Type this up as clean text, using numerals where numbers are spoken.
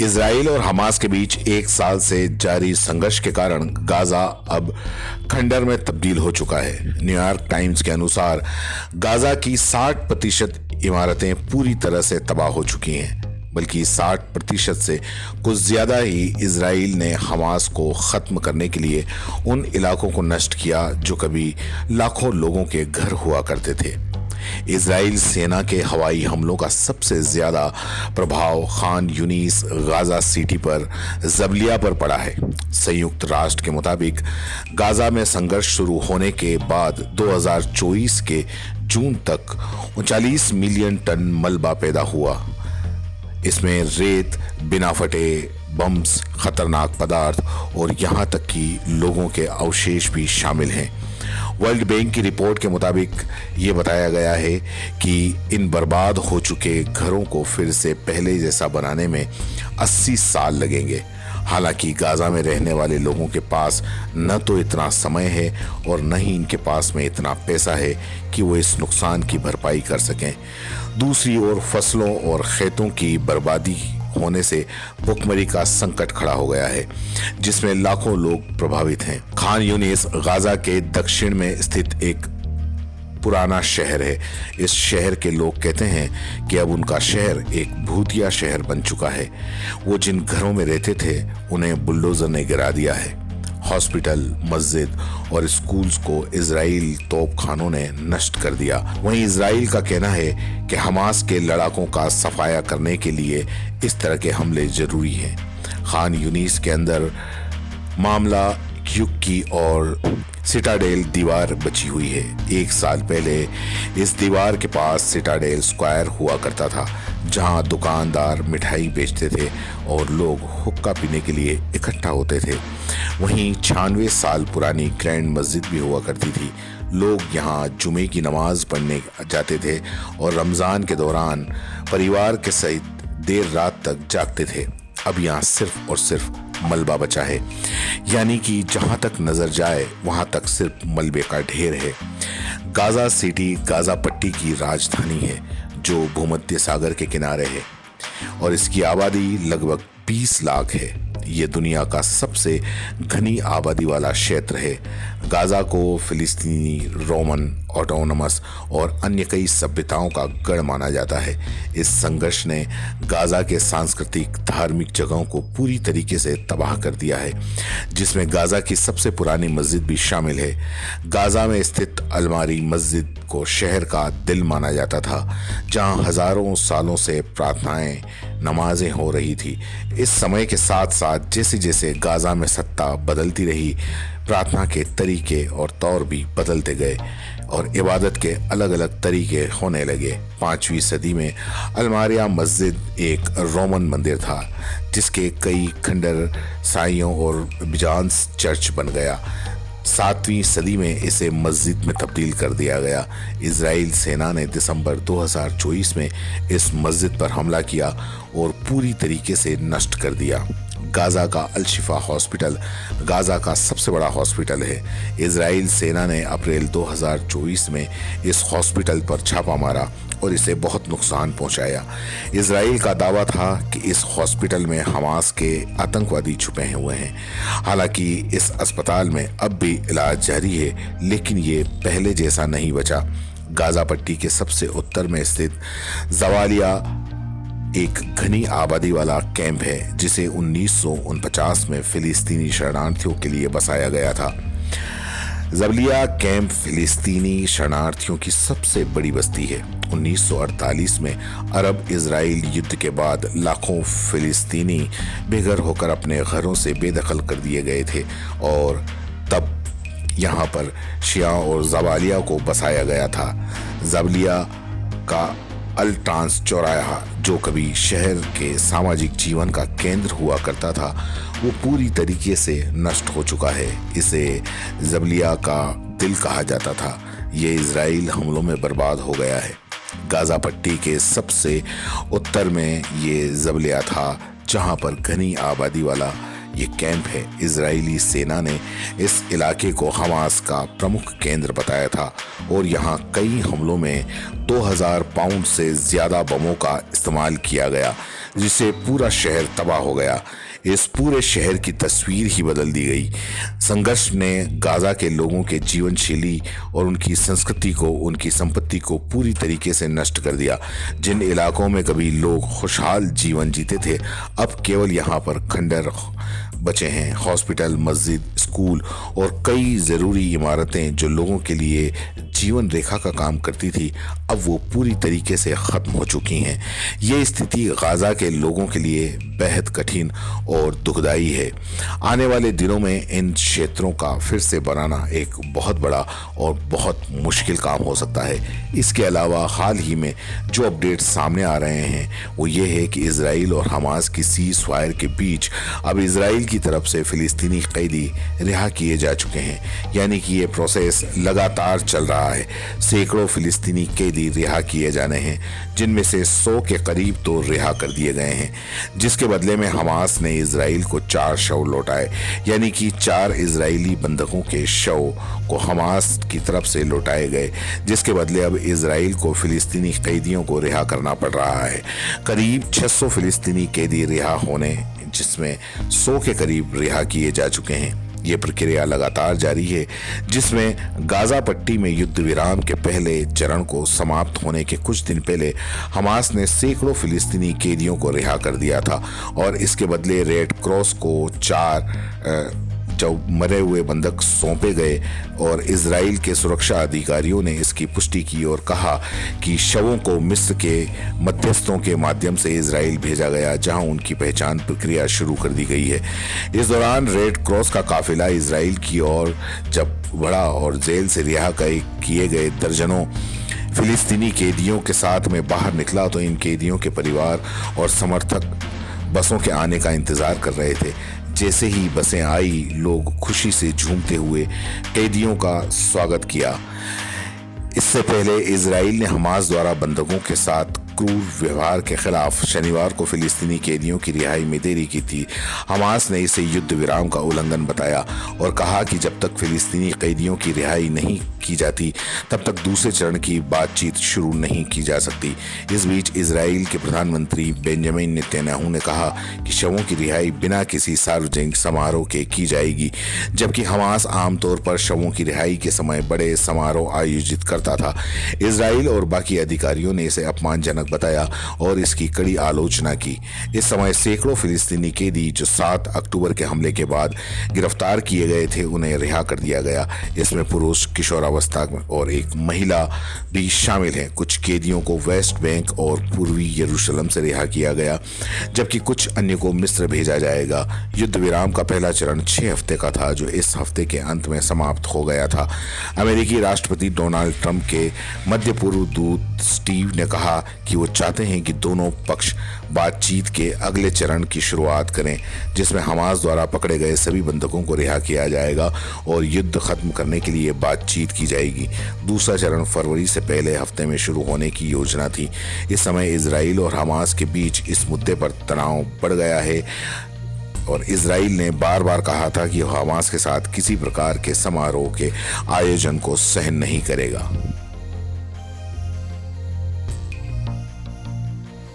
Israel और Hamas के बीच एक साल से जारी संघर्ष के कारण गाजा अब खंडर में तब्दील हो चुका है। न्यूयॉर्क टाइम्स के अनुसार गाजा की 60% इमारतें पूरी तरह से तबाह हो चुकी हैं, बल्कि 60% से कुछ ज्यादा ही इजराइल ने हमास को खत्म करने के लिए उन इलाकों को नष्ट किया जो कभी लाखों लोगों के घर हुआ करते थे। इजराइल सेना के हवाई हमलों का सबसे ज्यादा प्रभाव खान यूनिस, गाजा सिटी पर, जबलिया पर पड़ा है। संयुक्त राष्ट्र के मुताबिक गाजा में संघर्ष शुरू होने के बाद 2024 के जून तक 39 मिलियन टन मलबा पैदा हुआ। इसमें रेत, बिना फटे बम्स, खतरनाक पदार्थ और यहां तक कि लोगों के अवशेष भी शामिल हैं। वर्ल्ड बैंक की रिपोर्ट के मुताबिक ये बताया गया है कि इन बर्बाद हो चुके घरों को फिर से पहले जैसा बनाने में 80 साल लगेंगे। हालांकि गाजा में रहने वाले लोगों के पास न तो इतना समय है और न ही इनके पास में इतना पैसा है कि वो इस नुकसान की भरपाई कर सकें। दूसरी ओर फसलों और खेतों की बर्बादी होने से भुखमरी का संकट खड़ा हो गया है, जिसमें लाखों लोग प्रभावित हैं। खान यूनिस गाजा के दक्षिण में स्थित एक पुराना शहर है। इस शहर के लोग कहते हैं कि अब उनका शहर एक भूतिया शहर बन चुका है। वो जिन घरों में रहते थे उन्हें बुलडोजर ने गिरा दिया है। हॉस्पिटल, मस्जिद और स्कूल्स को इजराइल तोपखानों ने नष्ट कर दिया। वहीं इजराइल का कहना है कि हमास के लड़ाकों का सफाया करने के लिए इस तरह के हमले जरूरी हैं। खान यूनिस के अंदर मामला युग की और सिटाडेल दीवार बची हुई है। एक साल पहले इस दीवार के पास सिटाडेल स्क्वायर हुआ करता था, जहां दुकानदार मिठाई बेचते थे और लोग हुक्का पीने के लिए इकट्ठा होते थे। वहीं 96 साल पुरानी ग्रैंड मस्जिद भी हुआ करती थी। लोग यहाँ जुमे की नमाज पढ़ने जाते थे और रमज़ान के दौरान परिवार के सहित देर रात तक जागते थे। अब यहाँ सिर्फ और सिर्फ मलबा बचा है, यानी कि जहां तक नजर जाए वहां तक सिर्फ मलबे का ढेर है। गाजा सिटी गाजा पट्टी की राजधानी है, जो भूमध्य सागर के किनारे है और इसकी आबादी लगभग 20 लाख है। ये दुनिया का सबसे घनी आबादी वाला क्षेत्र है। गाजा को फिलिस्तीनी, रोमन, ऑटोनमस और अन्य कई सभ्यताओं का गढ़ माना जाता है। इस संघर्ष ने गाजा के सांस्कृतिक, धार्मिक जगहों को पूरी तरीके से तबाह कर दिया है, जिसमें गाजा की सबसे पुरानी मस्जिद भी शामिल है। गाजा में स्थित अलमारी मस्जिद को शहर का दिल माना जाता था, जहां हजारों सालों से प्रार्थनाएं, नमाजें हो रही थी। इस समय के साथ साथ जैसे जैसे गाजा में सत्ता बदलती रही, प्रार्थना के तरीके और तौर भी बदलते गए और इबादत के अलग अलग तरीके होने लगे। 5वीं सदी में अलमारिया मस्जिद एक रोमन मंदिर था, जिसके कई खंडर साइयों और बिजांस चर्च बन गया। 7वीं सदी में इसे मस्जिद में तब्दील कर दिया गया। इजराइल सेना ने दिसंबर 2024 में इस मस्जिद पर हमला किया और पूरी तरीके से नष्ट कर दिया। गाजा का अल-शिफा हॉस्पिटल गाजा का सबसे बड़ा हॉस्पिटल है। इजराइल सेना ने अप्रैल 2024 में इस हॉस्पिटल पर छापा मारा और इसे बहुत नुकसान पहुंचाया। इजराइल का दावा था कि इस हॉस्पिटल में हमास के आतंकवादी छुपे हुए हैं। हालांकि इस अस्पताल में अब भी इलाज जारी है, लेकिन ये पहले जैसा नहीं बचा। गाजा पट्टी के सबसे उत्तर में स्थित जवालिया एक घनी आबादी वाला कैंप है, जिसे 1949 में फिलिस्तीनी शरणार्थियों के लिए बसाया गया था। जबलिया कैंप फिलिस्तीनी शरणार्थियों की सबसे बड़ी बस्ती है। 1948 में अरब इजराइल युद्ध के बाद लाखों फिलिस्तीनी बेघर होकर अपने घरों से बेदखल कर दिए गए थे और तब यहाँ पर शिया और जवालिया को बसाया गया था। जबलिया का अल ट्रांस चौराहा, जो कभी शहर के सामाजिक जीवन का केंद्र हुआ करता था, वो पूरी तरीके से नष्ट हो चुका है। इसे जबलिया का दिल कहा जाता था। ये इजराइल हमलों में बर्बाद हो गया है। गाजा पट्टी के सबसे उत्तर में ये जबलिया था, जहां पर घनी आबादी वाला ये कैंप है। इजरायली सेना ने इस इलाके को हमास का प्रमुख केंद्र बताया था और यहाँ कई हमलों में 2000 पाउंड से ज्यादा बमों का इस्तेमाल किया गया, जिससे पूरा शहर तबाह हो गया। इस पूरे शहर की तस्वीर ही बदल दी गई। संघर्ष ने गाजा के लोगों के जीवन शैली और उनकी संस्कृति को, उनकी संपत्ति को पूरी तरीके से नष्ट कर दिया। जिन इलाकों में कभी लोग खुशहाल जीवन जीते थे, अब केवल यहाँ पर खंडर बचे हैं। हॉस्पिटल, मस्जिद, स्कूल और कई ज़रूरी इमारतें जो लोगों के लिए जीवन रेखा का काम करती थी, अब वो पूरी तरीके से ख़त्म हो चुकी हैं। ये स्थिति गाज़ा के लोगों के लिए बेहद कठिन और दुखदाई है। आने वाले दिनों में इन क्षेत्रों का फिर से बनाना एक बहुत बड़ा और बहुत मुश्किल काम हो सकता है। इसके अलावा हाल ही में जो अपडेट्स सामने आ रहे हैं वो ये है कि इजराइल और हमास की सीज़ फायर के बीच अब इजराइल की तरफ से फ़िलिस्तीनी कैदी रिहा किए जा चुके हैं। यानी कि ये प्रोसेस लगातार चल रहा है। सैकड़ों फ़िलिस्तीनी कैदी रिहा किए जाने हैं, जिनमें से 100 के करीब तो रिहा कर दिए गए हैं, जिसके बदले में हमास ने इजराइल को 4 शव लौटाए। यानी कि 4 इजरायली बंधकों के शव को हमास की तरफ से लौटाए गए, जिसके बदले अब इजराइल को फ़िलिस्तीनी कैदियों को रिहा करना पड़ रहा है। करीब 600 फ़िलिस्तीनी कैदी रिहा होने, जिसमें 100 के करीब रिहा किए जा चुके हैं। ये प्रक्रिया लगातार जारी है, जिसमें गाजा पट्टी में युद्ध विराम के पहले चरण को समाप्त होने के कुछ दिन पहले हमास ने सैकड़ों फ़िलिस्तीनी कैदियों को रिहा कर दिया था और इसके बदले रेड क्रॉस को 4 जो मरे हुए बंधक सौंपे गए और इजराइल के सुरक्षा अधिकारियों ने इसकी पुष्टि की और कहा कि शवों को मिस्र के मध्यस्थों के माध्यम से इजराइल भेजा गया, जहां उनकी पहचान प्रक्रिया शुरू कर दी गई है। इस दौरान रेड क्रॉस का काफिला इजराइल की ओर जब बढ़ा और जेल से रिहा किए गए दर्जनों फिलिस्तीनी कैदियों के साथ में बाहर निकला, तो इन कैदियों के परिवार और समर्थक बसों के आने का इंतजार कर रहे थे। जैसे ही बसें आई, लोग खुशी से झूमते हुए कैदियों का स्वागत किया। इससे पहले इजराइल ने हमास द्वारा बंधकों के साथ क्रूर व्यवहार के खिलाफ शनिवार को फिलिस्तीनी कैदियों की रिहाई में देरी की थी। हमास ने इसे युद्ध विराम का उल्लंघन बताया और कहा कि जब तक फिलिस्तीनी कैदियों की रिहाई नहीं की जाती, तब तक दूसरे चरण की बातचीत शुरू नहीं की जा सकती। इस बीच इजराइल के प्रधानमंत्री बेंजामिन नेतन्याहू ने कहा कि शवों की रिहाई बिना किसी सार्वजनिक समारोह के की जाएगी, जबकि हमास आमतौर पर शवों की रिहाई के समय बड़े समारोह आयोजित करता था। इजराइल और बाकी अधिकारियों ने इसे अपमानजनक बताया और इसकी कड़ी आलोचना की। इस समय सैकड़ों फिलिस्तीनी कैदी जो 7 अक्टूबर के हमले के बाद गिरफ्तार किए गए थे, उन्हें रिहा कर दिया गया। इसमें पुरुष, किशोरावस्था और एक महिला भी शामिल हैं। कुछ कैदियों को वेस्ट बैंक और पूर्वी यरूशलेम से रिहा किया गया, जबकि कुछ अन्य को मिस्र भेजा जाएगा। युद्ध विराम का पहला चरण 6 हफ्ते का था, जो इस हफ्ते के अंत में समाप्त हो गया था। अमेरिकी राष्ट्रपति डोनाल्ड ट्रंप के मध्य पूर्व दूत स्टीव ने कहा कि वो चाहते हैं कि दोनों पक्ष बातचीत के अगले चरण की शुरुआत करें, जिसमें हमास द्वारा पकड़े गए सभी बंधकों को रिहा किया जाएगा और युद्ध खत्म करने के लिए बातचीत की जाएगी। दूसरा चरण फरवरी से पहले हफ्ते में शुरू होने की योजना थी। इस समय इजराइल और हमास के बीच इस मुद्दे पर तनाव बढ़ गया है और इजराइल ने बार बार कहा था कि हमास के साथ किसी प्रकार के समारोह के आयोजन को सहन नहीं करेगा।